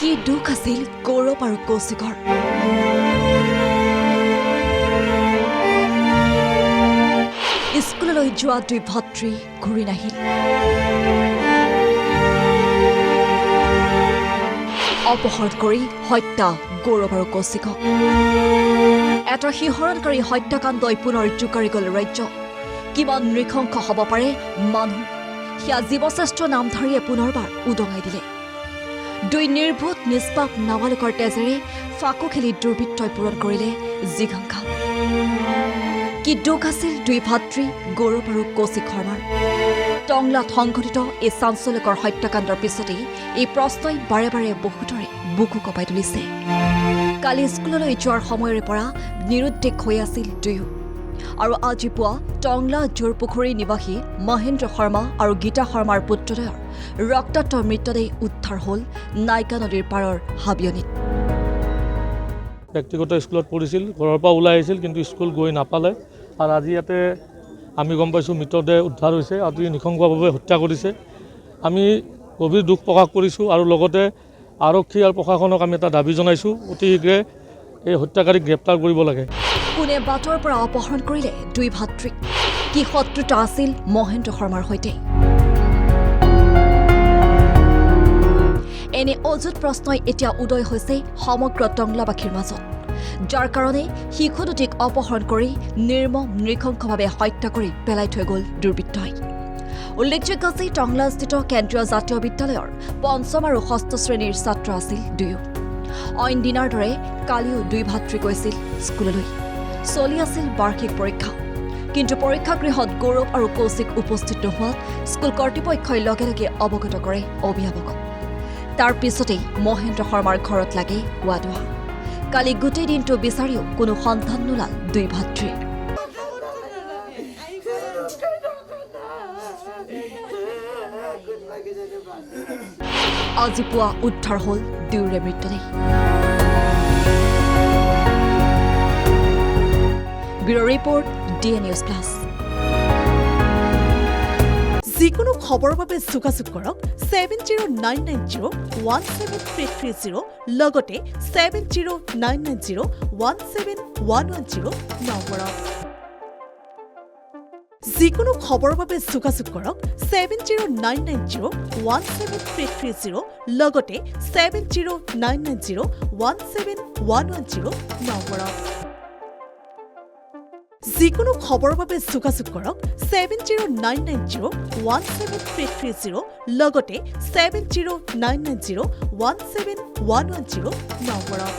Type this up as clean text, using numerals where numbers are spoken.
কি দুখ আছিল গৌৰৱ আৰু কৌশিকৰ। স্কুললৈ যোৱা দুই ভাতৃ ঘূৰি নাহিল। অপহৰণ কৰি হত্যা গৌৰৱ আৰু কৌশিকক। এটা শিহৰণকাৰী হত্যাকাণ্ডই পুনৰ জোকাৰি গ'ল ৰাজ্য। কিমান নৃশংস হ'ব পাৰে মানুহ, সেয়া জীৱশ্ৰেষ্ঠ নামধাৰীয়ে পুনৰবাৰ উদঙাই দিলে। দুই নিৰ্বোধ নিষ্পাপ নাবালকৰ তেজেৰে ফাকু খেলি দুৰ্বৃত্তই পূৰণ কৰিলে জিঘাংঘা। কি দুখ আছিল দুই ভাতৃ গৌৰৱ আৰু কৌশিক শৰ্মাৰ। টংলাত সংঘটিত এই চাঞ্চল্যকৰ হত্যাকাণ্ডৰ পিছতেই এই প্ৰশ্নই বাৰে বাৰে বহুতৰে বুকু কঁপাই তুলিছে। কালি স্কুললৈ যোৱাৰ সময়ৰে পৰা নিৰুদ্দেশ হৈ আছিল দুয়ো। আৰু আজি পুৱা টংলা জোৰপুখুৰী নিবাসী মহেন্দ্ৰ শৰ্মা আৰু গীতা শৰ্মাৰ পুত্ৰদ্বয়ৰ ৰক্তাক্ত মৃতদেহ উদ্ধাৰ হ'ল নাইকা নদীৰ পাৰৰ হাবিয়নিত। ব্যক্তিগত স্কুলত পঢ়িছিল, ঘৰৰ পৰা ওলাই আহিছিল, কিন্তু স্কুল গৈ নাপালে। আৰু আজি ইয়াতে আমি গম পাইছোঁ মৃতদেহ উদ্ধাৰ হৈছে, আজি নৃশংসভাৱে হত্যা কৰিছে। আমি গভীৰ দুখ প্ৰকাশ কৰিছোঁ আৰু লগতে আৰক্ষী আৰু প্ৰশাসনক আমি এটা দাবী জনাইছোঁ, অতি শীঘ্ৰে এই হত্যাকাৰীক গ্ৰেপ্তাৰ কৰিব লাগে। কোনে বাটৰ পৰা অপহৰণ কৰিলে দুই ভাতৃক? কি শত্ৰুতা আছিল মহেন্দ্ৰ শৰ্মাৰ সৈতে? এনে অযুত প্ৰশ্নই এতিয়া উদয় হৈছে সমগ্ৰ টংলাবাসীৰ মাজত, যাৰ কাৰণে শিশু দুটিক অপহৰণ কৰি নিৰ্মম নৃশংসভাৱে হত্যা কৰি পেলাই থৈ গ'ল দুৰ্বৃত্তই। উল্লেখযোগ্য যে টংলাস্থিত কেন্দ্ৰীয় জাতীয় বিদ্যালয়ৰ পঞ্চম আৰু ষষ্ঠ শ্ৰেণীৰ ছাত্ৰ আছিল দুয়ো। অইন দিনাৰ দৰে কালিও দুই ভাতৃ গৈছিল স্কুললৈ। চলি আছিল বাৰ্ষিক পৰীক্ষা, কিন্তু পৰীক্ষাগৃহত গৌৰৱ আৰু কৌশিক উপস্থিত নোহোৱাত স্কুল কৰ্তৃপক্ষই লগে লগে অৱগত কৰে অভিভাৱকক। তাৰ পিছতেই মহেন্দ্ৰ শৰ্মাৰ ঘৰত লাগে ৱাদোৱা। কালি গোটেই দিনটো বিচাৰিও কোনো সন্ধান নোলাল দুই ভাতৃৰ। আজি পুৱা উদ্ধাৰ হ'ল দুয়োৰে মৃতদেহ। Bureau report, DA News Plus। যিকোনো খবৰৰ বাবে যোগাযোগ কৰক 7099017330 লগতে 7099017110 নম্বৰত। যিকোনো খবৰৰ বাবে যোগাযোগ কৰক 7099017330 লগতে 7099017110 নম্বৰত। যিকোনো খবৰৰ বাবে যোগাযোগ কৰক 7099017330 লগতে 7099017110 নম্বৰত।